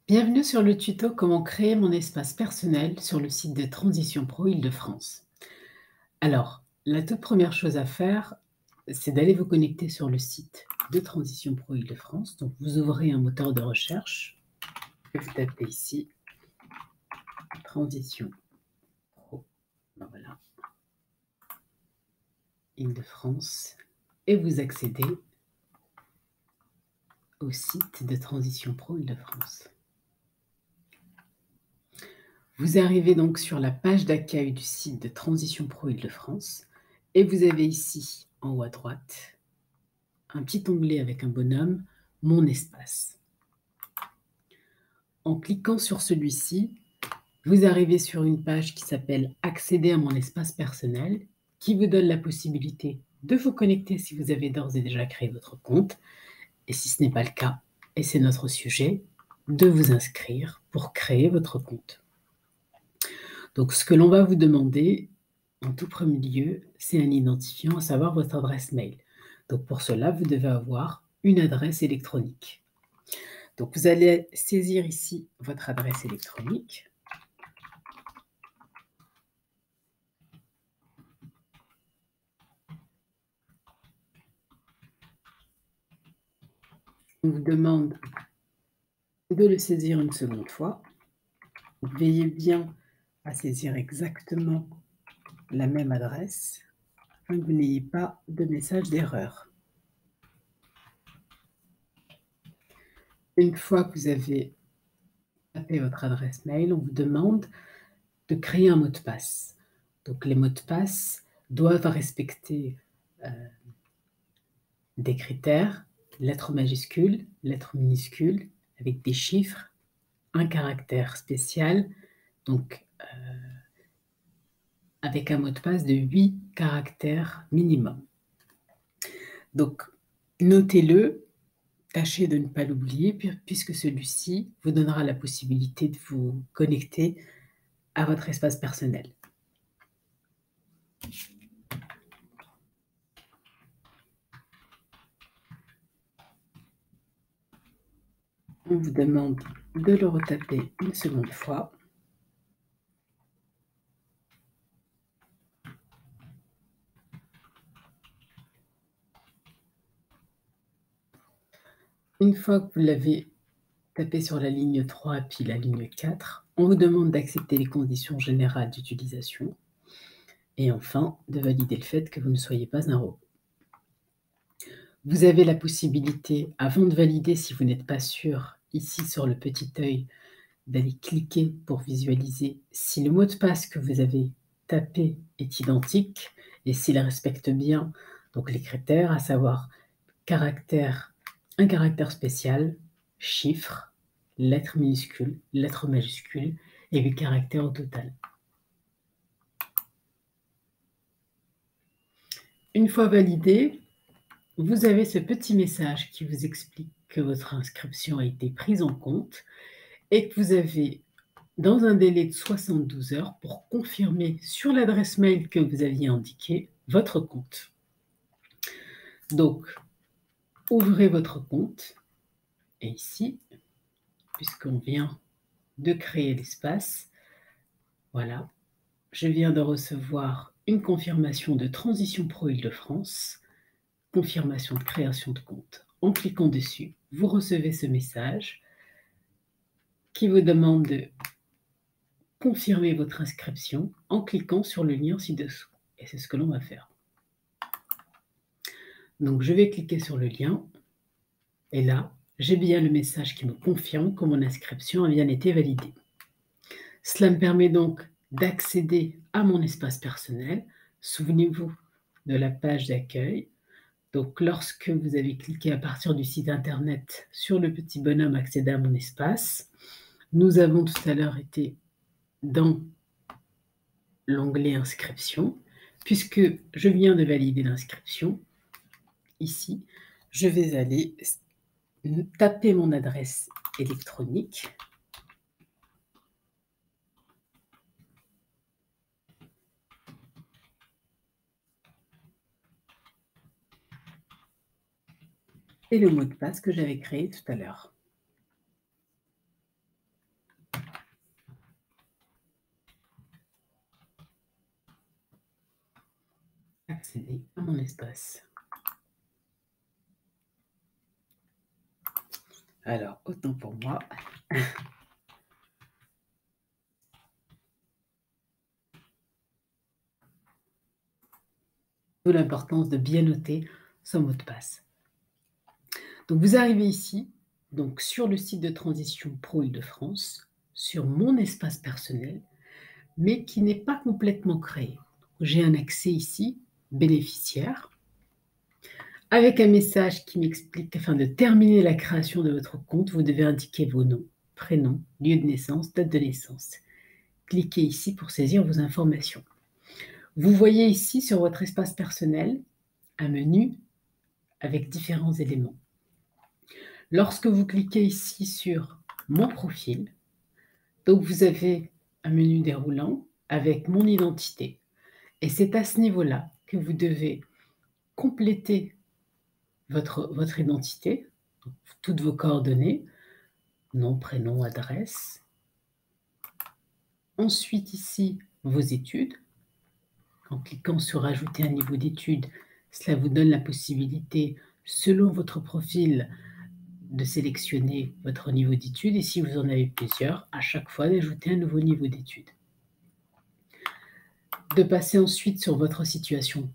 Bienvenue sur le tuto Comment créer mon espace personnel sur le site de Transition Pro Île-de-France. Alors, la toute première chose à faire, c'est d'aller vous connecter sur le site de Transition Pro Île-de-France. Donc, vous ouvrez un moteur de recherche et vous tapez ici Transition Pro, voilà, Île-de-France, et vous accédez au site de Transition Pro Île-de-France. Vous arrivez donc sur la page d'accueil du site de Transition Pro Île-de-France et vous avez ici, en haut à droite, un petit onglet avec un bonhomme, Mon espace. En cliquant sur celui-ci, vous arrivez sur une page qui s'appelle Accéder à mon espace personnel, qui vous donne la possibilité de vous connecter si vous avez d'ores et déjà créé votre compte, et si ce n'est pas le cas, et c'est notre sujet, de vous inscrire pour créer votre compte. Donc, ce que l'on va vous demander, en tout premier lieu, c'est un identifiant, à savoir votre adresse mail. Donc, pour cela, vous devez avoir une adresse électronique. Donc, vous allez saisir ici votre adresse électronique. On vous demande de le saisir une seconde fois. Veillez bien à saisir exactement la même adresse, afin que vous n'ayez pas de message d'erreur. Une fois que vous avez tapé votre adresse mail, on vous demande de créer un mot de passe. Donc les mots de passe doivent respecter des critères, lettres majuscules, lettres minuscules, avec des chiffres, un caractère spécial, donc avec un mot de passe de 8 caractères minimum. Donc notez-le, tâchez de ne pas l'oublier, puisque celui-ci vous donnera la possibilité de vous connecter à votre espace personnel. On vous demande de le retaper une seconde fois. Une fois que vous l'avez tapé sur la ligne 3 puis la ligne 4, on vous demande d'accepter les conditions générales d'utilisation et enfin de valider le fait que vous ne soyez pas un robot. Vous avez la possibilité, avant de valider, si vous n'êtes pas sûr, ici sur le petit œil, d'aller cliquer pour visualiser si le mot de passe que vous avez tapé est identique et s'il respecte bien donc les critères, à savoir un caractère spécial, chiffre, lettres minuscules, lettres majuscules et 8 caractères au total. Une fois validé, vous avez ce petit message qui vous explique que votre inscription a été prise en compte et que vous avez, dans un délai de 72 heures, pour confirmer sur l'adresse mail que vous aviez indiquée votre compte. Donc, ouvrez votre compte et ici, puisqu'on vient de créer l'espace, voilà, je viens de recevoir une confirmation de Transition Pro Île-de-France, confirmation de création de compte. En cliquant dessus, vous recevez ce message qui vous demande de confirmer votre inscription en cliquant sur le lien ci-dessous. Et c'est ce que l'on va faire. Donc, je vais cliquer sur le lien et là, j'ai bien le message qui me confirme que mon inscription a bien été validée. Cela me permet donc d'accéder à mon espace personnel. Souvenez-vous de la page d'accueil. Donc, lorsque vous avez cliqué à partir du site internet sur le petit bonhomme Accéder à mon espace, nous avons tout à l'heure été dans l'onglet Inscription. Puisque je viens de valider l'inscription, ici, je vais aller taper mon adresse électronique. Et le mot de passe que j'avais créé tout à l'heure. accéder à mon espace. Alors, autant pour moi. D'où l'importance de bien noter son mot de passe. Donc, vous arrivez ici, donc sur le site de Transition Pro Île-de-France, sur mon espace personnel, mais qui n'est pas complètement créé. J'ai un accès ici, bénéficiaire, avec un message qui m'explique qu'afin de terminer la création de votre compte, vous devez indiquer vos noms, prénoms, lieu de naissance, date de naissance. Cliquez ici pour saisir vos informations. Vous voyez ici sur votre espace personnel un menu avec différents éléments. Lorsque vous cliquez ici sur mon profil, donc vous avez un menu déroulant avec mon identité. Et c'est à ce niveau-là que vous devez compléter votre identité, donc toutes vos coordonnées, nom, prénom, adresse. Ensuite ici, vos études. En cliquant sur ajouter un niveau d'études, cela vous donne la possibilité, selon votre profil, de sélectionner votre niveau d'études et si vous en avez plusieurs, à chaque fois d'ajouter un nouveau niveau d'études. De passer ensuite sur votre situation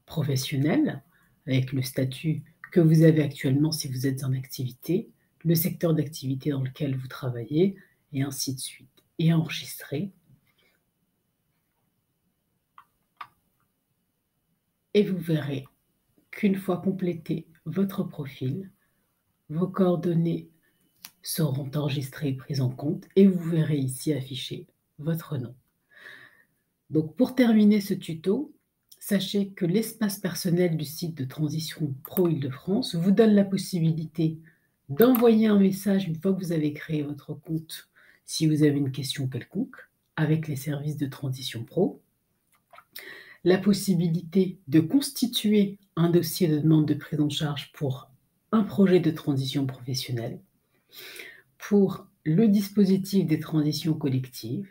professionnelle avec le statut que vous avez actuellement si vous êtes en activité, le secteur d'activité dans lequel vous travaillez et ainsi de suite. Et enregistrer. Et vous verrez qu'une fois complété votre profil, vos coordonnées seront enregistrées et prises en compte et vous verrez ici afficher votre nom. Donc pour terminer ce tuto, sachez que l'espace personnel du site de Transition Pro Île-de-France vous donne la possibilité d'envoyer un message une fois que vous avez créé votre compte si vous avez une question quelconque avec les services de Transition Pro, la possibilité de constituer un dossier de demande de prise en charge pour un projet de transition professionnelle, pour le dispositif des transitions collectives,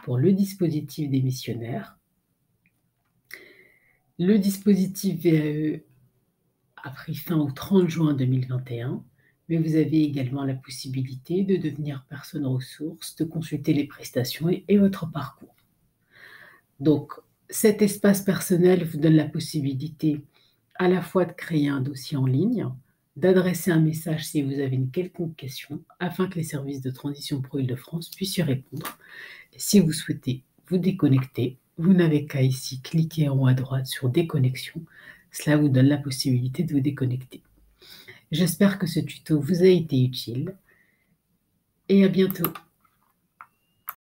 pour le dispositif des missionnaires. Le dispositif VAE a pris fin au 30 juin 2021, mais vous avez également la possibilité de devenir personne ressource, de consulter les prestations et votre parcours. Donc, cet espace personnel vous donne la possibilité à la fois de créer un dossier en ligne, d'adresser un message si vous avez une quelconque question, afin que les services de Transition Pro Île-de-France puissent y répondre. Et si vous souhaitez vous déconnecter, vous n'avez qu'à ici cliquer en haut à droite sur Déconnexion. Cela vous donne la possibilité de vous déconnecter. J'espère que ce tuto vous a été utile et à bientôt.